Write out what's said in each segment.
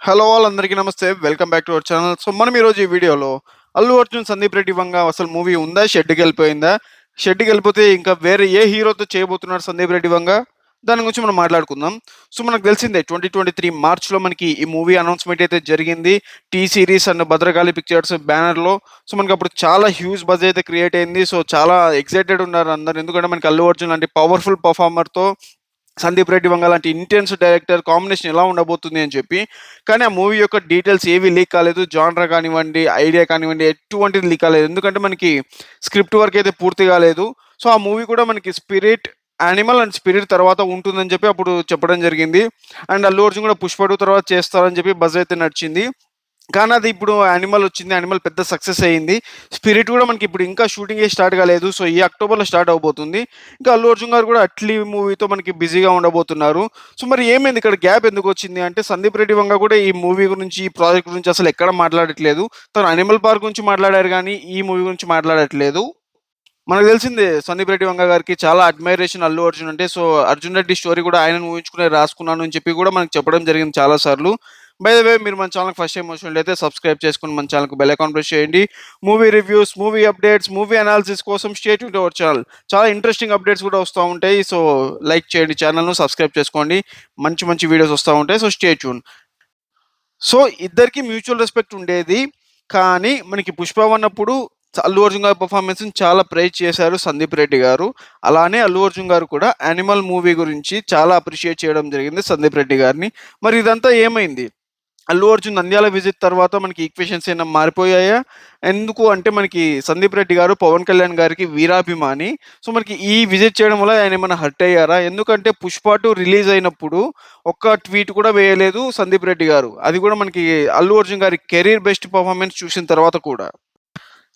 Hello all అందరికీ నమస్తే. Welcome back to our channel. So, మనం ఈరోజు ఈ వీడియోలో 'అల్లు అర్జున్, సందీప్ రెడ్డి వంగ' అసలు మూవీ ఉందా? షెడ్డుకెళ్ళిపోయిందా? షెడ్డుకెళ్ళిపోతే ఇంకా వేరే ఏ హీరోతో చేయబోతున్నాడు సందీప్ రెడ్డి వంగ? దాని గురించి మనం మాట్లాడుకుందాం. సో, మనకు తెలిసిందే 2023 మార్చ్‌లో మనకి ఈ మూవీ అనౌన్స్‌మెంట్ అయితే జరిగింది. T Series and Bhadrakali pictures బ్యానర్‌లో. సో, మనకప్పుడు చాలా హ్యూజ్ బజ్ అయితే క్రియేట్ అయింది. సో, చాలా ఎక్సైటెడ్ ఉన్నారు అందరూ. ఎందుకంటే మనకి అల్లు అర్జున్ లాంటి పవర్‌ఫుల్ పెర్ఫార్మర్‌తో సందీప్ రెడ్డి వంగ లాంటి ఇంటెన్స్ డైరెక్టర్ కాంబినేషన్ ఎలా ఉండబోతుంది అని చెప్పి. కానీ ఆ మూవీ యొక్క డీటెయిల్స్ ఏవి లీక్ కాలేదు. జాన్రా కానివ్వండి, ఐడియా కానివ్వండి, ఎటువంటిది లీక్ కాలేదు. ఎందుకంటే మనకి స్క్రిప్ట్ వర్క్ అయితే పూర్తి కాలేదు. సో, ఆ మూవీ కూడా మనకి స్పిరిట్, యానిమల్ అండ్ స్పిరిట్ తర్వాత ఉంటుందని చెప్పి అప్పుడు చెప్పడం జరిగింది. అండ్ అల్లు అర్జున్ కూడా 'పుష్ప 2' తర్వాత చేస్తారని చెప్పి బజ్ అయితే నడిచింది. కానీ అది ఇప్పుడు 'యానిమల్' వచ్చింది. 'యానిమల్' పెద్ద సక్సెస్ అయింది. 'స్పిరిట్' కూడా మనకి ఇప్పుడు ఇంకా షూటింగే స్టార్ట్ కాలేదు. సో, ఈ అక్టోబర్‌లో స్టార్ట్ అవ్వబోతుంది. ఇంకా అల్లు అర్జున్ గారు కూడా 'అట్లీ' మూవీతో మనకి బిజీగా ఉండబోతున్నారు. సో, మరి ఏమైంది ఇక్కడ గ్యాప్ ఎందుకొచ్చింది అంటే, సందీప్ రెడ్డి వంగ కూడా ఈ మూవీ గురించి, ఈ ప్రాజెక్ట్ గురించి అసలు ఎక్కడ మాట్లాడట్లేదు. తను 'యానిమల్ పార్క్' గురించి మాట్లాడారు గానీ, ఈ మూవీ గురించి మాట్లాడట్లేదు. మనకు తెలిసిందే సందీప్ రెడ్డి వంగ గారికి చాలా అడ్మైరేషన్ అల్లు అర్జున్ అంటే. సో, 'అర్జున్ రెడ్డి' స్టోరీ కూడా ఆయనను ఊహించుకునే రాసుకున్నాను అని చెప్పి కూడా మనకు చెప్పడం జరిగింది చాలా సార్లు. బై ద వే మీరు మన ఛానల్‌కి ఫస్ట్ టైమ్ వచ్చినట్లయితే సబ్స్క్రైబ్ చేసుకొని మన ఛానల్‌కి బెల్ ఐకాన్ ప్రెస్ చేయండి. Movie reviews, movie updates, movie analysis కోసం stay tune to our channel. చాలా ఇంట్రెస్టింగ్ అప్డేట్స్ కూడా వస్తా ఉంటాయి. సో, లైక్ చేయండి ఛానల్‌ను, సబ్స్క్రైబ్ చేసుకోండి. మంచి మంచి వీడియోస్ వస్తా ఉంటాయి. So, stay tune. సో, ఇద్దరికీ మ్యూచువల్ రెస్పెక్ట్ ఉండేది. కానీ మనకి 'పుష్ప 1' అప్పుడు అల్లు అర్జున్ గారి పెర్ఫార్మన్స్‌ని చాలా ప్రైజ్ చేశారు సందీప్ రెడ్డి గారు. అలానే అల్లు అర్జున్ గారు కూడా 'యానిమల్' మూవీ గురించి చాలా అప్రిషియేట్ చేయడం జరిగింది సందీప్ రెడ్డి గారిని. మరి ఇదంతా ఏమైంది? అల్లు అర్జున్ నంద్యాల విజిట్ తర్వాత మనకి ఈక్వేషన్స్ ఏమైనా మారిపోయాయా? ఎందుకు అంటే మనకి సందీప్ రెడ్డి గారు పవన్ కళ్యాణ్ గారికి వీరాభిమాని. సో, మనకి ఈ విజిట్ చేయడం వల్ల ఆయన ఏమైనా హర్ట్ అయ్యారా? ఎందుకంటే 'పుష్ప 2' రిలీజ్ అయినప్పుడు ఒక్క ట్వీట్ కూడా వేయలేదు సందీప్ రెడ్డి గారు. అది కూడా మనకి అల్లు అర్జున్ గారి కెరీర్ బెస్ట్ పెర్ఫార్మన్స్ చూసిన తర్వాత కూడా.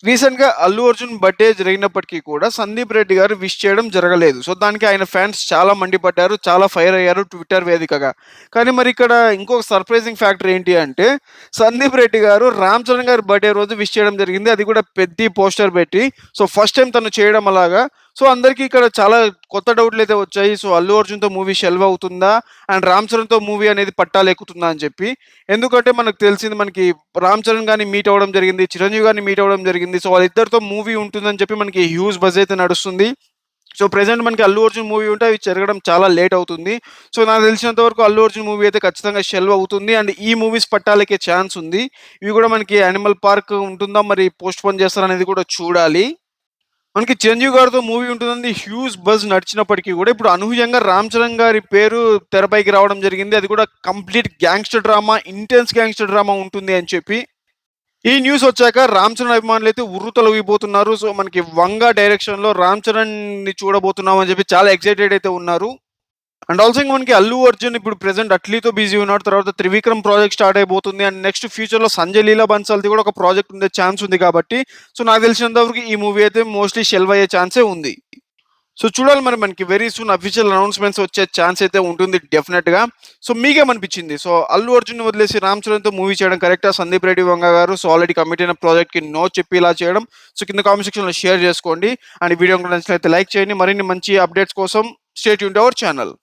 రీసెంట్‌గా అల్లు అర్జున్ బర్త్‌డే జరిగినప్పటికీ కూడా సందీప్ రెడ్డి గారు విష్ చేయడం జరగలేదు. సో, దానికి ఆయన ఫ్యాన్స్ చాలా మండిపడ్డారు. చాలా ఫైర్ అయ్యారు ట్విట్టర్ వేదికగా. కానీ మరి ఇక్కడ ఇంకొక సర్ప్రైజింగ్ ఫ్యాక్టర్ ఏంటి అంటే, సందీప్ రెడ్డి గారు 'రామ్ చరణ్' గారి బర్త్‌డే రోజు విష్ చేయడం జరిగింది. అది కూడా పెద్ది పోస్టర్ పెట్టి. సో, ఫస్ట్ టైమ్ తను చేయడం అలాగా. సో, అందరికీ ఇక్కడ చాలా కొత్త డౌట్‌లయితే వచ్చాయి. సో, అల్లు అర్జున్‌తో మూవీ షెల్వ్ అవుతుందా? అండ్ 'రామ్ చరణ్‌తో మూవీ అనేది పట్టాలెక్కుతుందా అని చెప్పి. ఎందుకంటే మనకు తెలిసింది మనకి 'రామ్ చరణ్' గారిని మీట్ అవ్వడం జరిగింది. 'చిరంజీవి' గారిని మీట్ అవ్వడం జరిగింది. సో, వాళ్ళిద్దరితో మూవీ ఉంటుందని చెప్పి మనకి హ్యూజ్ బజ్ అయితే నడుస్తుంది. సో, ప్రెజెంట్ మనకి 'అల్లు అర్జున్' మూవీ ఉంటే అవి జరగడం చాలా లేట్ అవుతుంది. సో, నాకు తెలిసినంత వరకు 'అల్లు అర్జున్' మూవీ అయితే ఖచ్చితంగా షెల్వ్ అవుతుంది. అండ్ ఈ మూవీస్ పట్టాలెక్కే ఛాన్స్ ఉంది. ఇవి కూడా మనకి 'యానిమల్ పార్క్' ఉంటుందా? మరి పోస్ట్‌పోన్ చేస్తారనేది కూడా చూడాలి. మనకి 'చిరంజీవి' గారితో మూవీ ఉంటుందని హ్యూజ్ బజ్ నడిచినప్పటికీ గూడా, ఇప్పుడు అనూహ్యంగా 'రామ్ చరణ్' గారి పేరు తెరపైకి రావడం జరిగింది. అది కూడా complete gangster drama, intense gangster drama ఉంటుంది అని చెప్పి. ఈ న్యూస్ వచ్చాక 'రామ్ చరణ్' అభిమానులైతే ఉర్రూతలూగిపోతున్నారు. సో, మనకి 'వంగ' డైరెక్షన్‌లో 'రామ్ చరణ్‌ని' చూడబోతున్నాం అని చెప్పి చాలా ఎక్సైటెడ్ అయితే ఉన్నారు. అండ్ ఆల్సో ఇంక మనకి అల్లు అర్జున్ ఇప్పుడు ప్రెజెంట్ 'అట్లీ'తో బిజీ ఉన్నాడు. తర్వాత 'త్రివిక్రమ్' ప్రాజెక్ట్ స్టార్ట్ అయిపోతుంది. అండ్ నెక్స్ట్ ఫ్యూచర్‌లో 'సంజయ్ లీలా బన్సాల్‌ది' కూడా ఒక ప్రాజెక్ట్ ఉండే ఛాన్స్ ఉంది కాబట్టి, సో, నాకు తెలిసినంత వరకు ఈ మూవీ అయితే మోస్ట్‌లీ షెల్వ్ అయ్యే ఛాన్సే ఉంది. సో, చూడాలి మరి మనకి వెరీ సూన్ అఫీషియల్ అనౌన్స్‌మెంట్స్ వచ్చే ఛాన్స్ అయితే ఉంటుంది డెఫినెట్‌గా. సో, మీకేమనిపించింది? సో, అల్లు అర్జున్‌ని వదిలేసి 'రామ్ చరణ్‌తో' మూవీ చేయడం కరెక్టా? సందీప్ రెడ్డి వంగ గారు సో, ఆల్రెడీ కమిట్ అయిన ప్రాజెక్ట్‌కి నో చెప్పి ఇలా చేయడం. సో, కింద కామెంట్ సెక్షన్‌లో షేర్ చేసుకోండి. అండ్ ఈ వీడియో గనుక నచ్చినట్లయితే లైక్ చేయండి. మరిన్ని మంచి అప్డేట్స్ కోసం stay tune to our channel.